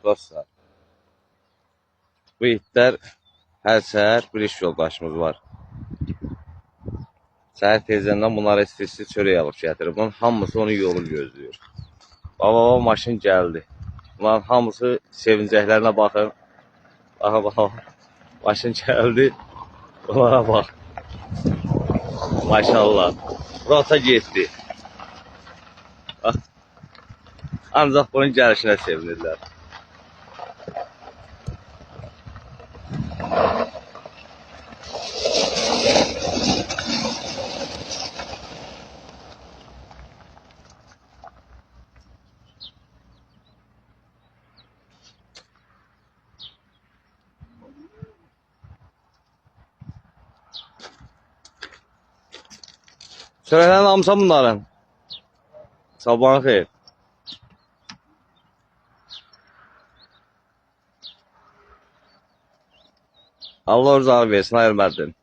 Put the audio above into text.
Dostlar, bu itlər hər səhər bir iş yoldaşımız var. Səhər tezdən bunlara isti-isti çörək alıb gətirir. Bunun hamısı onun yolu gözləyir. Baba maşın gəldi. Bunların hamısı sevincəklərinə baxın. Baxa, maşın gəldi. Bunlara bax. Maşallah. Rota getdi. Ancaq bunun gəlişinə sevinirlər. Çörəklərini almışam bunların. Sabahın xeyir. Allah rızanı versin, ayırmədin.